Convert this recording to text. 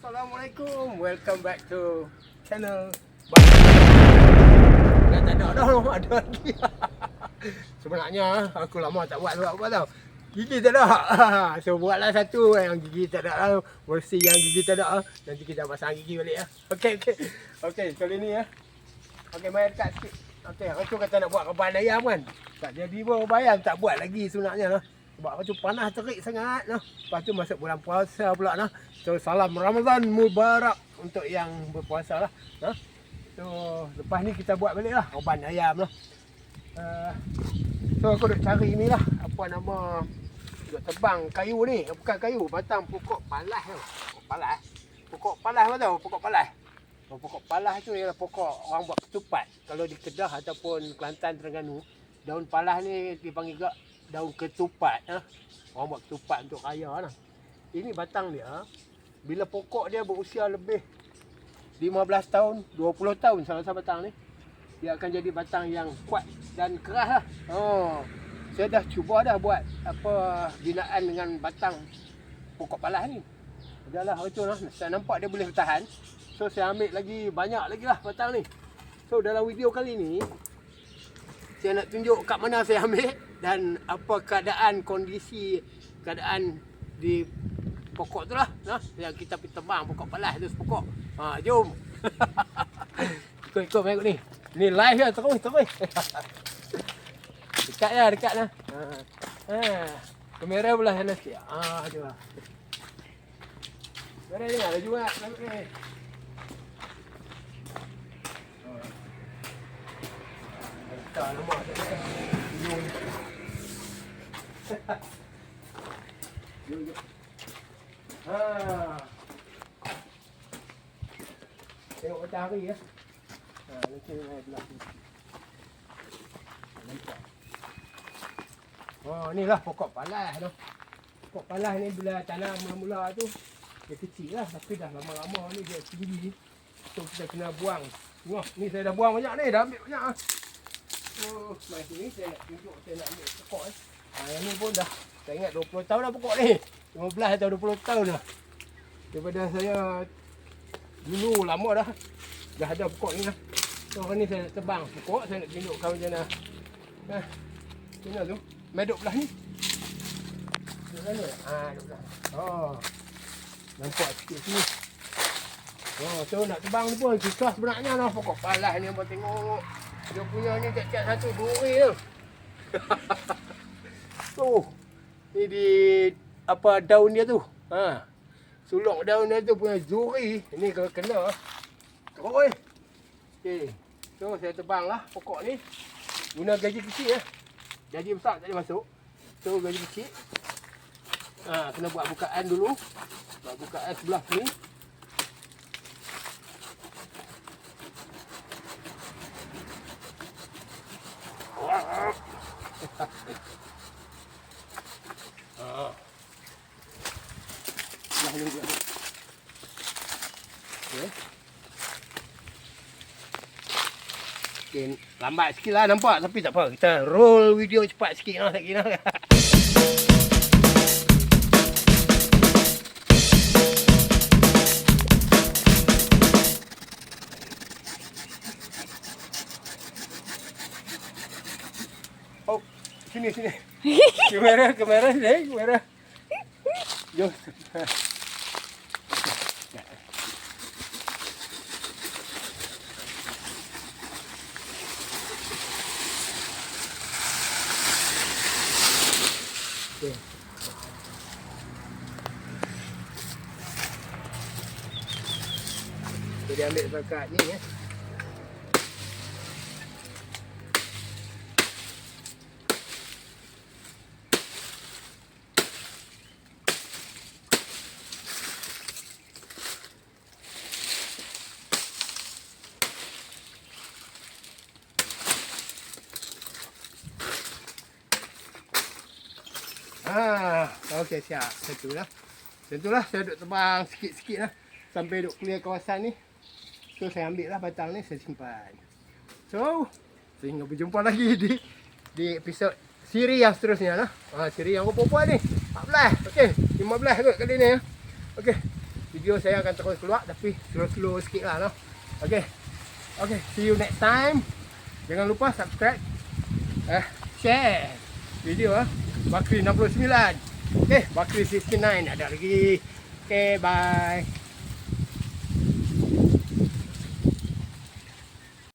Assalamualaikum. Welcome back to channel. Dah tak ada dah, ada lagi. Sebenarnya aku lama tak buat apa tau. Gigi tak ada. So buatlah satu yang gigi tak ada, bersih yang gigi tak ada. Nanti kita pasang gigi balik ya. Okey, kali ni ya. Okey, main dekat sikit. Okey, aku kata nak buat reban ayam kan. Tak jadi pun reban ayam, tak buat lagi sebenarnya lah. Sebab aku panas terik sangat lah. Lepas tu masuk bulan puasa pula lah. So salam Ramadan Mubarak untuk yang berpuasa lah. So lepas ni kita buat balik lah reban ayam lah. So aku duk cari ni lah. Apa nama, duk tebang kayu ni. Bukan kayu, batang pokok palas tau. Pokok palas. Pokok palas apa tau? Pokok palas. Pokok palas tu ialah pokok orang buat ketupat. Kalau di Kedah ataupun Kelantan, Terengganu, daun palas ni dipanggil juga daun ketupat. Orang buat ketupat untuk raya lah. Ini batang dia, bila pokok dia berusia lebih 15 tahun, 20 tahun salah-salah batang ni, dia akan jadi batang yang kuat dan keras lah. Saya dah cuba dah buat apa binaan dengan batang pokok palas ni. Adalah betul lah. Saya nampak dia boleh bertahan. So saya ambil lagi banyak lagi lah batang ni. So dalam video kali ni saya nak tunjuk kat mana saya ambil dan apa kondisi keadaan di pokok tu lah. Yang kita pergi tebang pokok palas tu sepokok. Jom. Ikut mengikut ni. Ni live lah, terus. Dekat lah. Kamera belah sana sikit. Jom lah. Kamera ni lah juga. Tak lama tak ada. Jom. Tengok matahari ya. Nanti belah ni. Nampak. Ni lah pokok palas tu. Pokok palas ni bila tanam mula-mula tu dia kecil lah, tapi dah lama-lama ni dia tinggi. So kita kena buang. Wah, ni saya dah buang banyak ni, dah ambil banyak ah. So, mari sini saya nak tunjuk saya nak ambil pokok ni. Yang ni pun dah, saya ingat 20 tahun dah pokok ni. 15 atau 20 tahun dah. Daripada saya dulu lama dah ada pokok ni lah. So hari ni saya nak tebang pokok, saya nak tunjukkan macam mana. Macam mana tu? Medok belah ni. Duduk mana? Duduk belah. Nampak sikit sini. So nak tebang ni pun susah sebenarnya lah. Pokok palas ni abang tengok. Dia punya ni tiap-tiap satu duri tu. Tuh. Ni di apa daun dia tu. Suluk daun dia tu punya duri. Ni kalau kena teruk. Okey. So saya tebang lah pokok ni. Guna gaji kecil ya. Gaji besar tak boleh masuk. So gaji kecil. Kena buat bukaan dulu. Buat bukaan sebelah ni. Okay, lambat sikit lah nampak, tapi tak apa, kita roll video cepat sikit lah, tak kira. Oh, sini. Kamera sini, kamera. Jom. Dia ambil dekat ni ya. Okey, siap. Tentulah saya duk tebang sikit-sikit lah sampai duk clear kawasan ni. So saya ambil lah batang ni, saya simpan. So sehingga berjumpa lagi di episod siri yang seterusnya lah. Siri yang berapa ni? 14. Okey, 15 kot kali ni ya. Okey. video saya akan terus keluar tapi slow-slow sikit lah, no? Okay, see you next time. Jangan lupa subscribe, share video Bakri 69. Okay, Bakri 69 ada lagi. Okay, bye.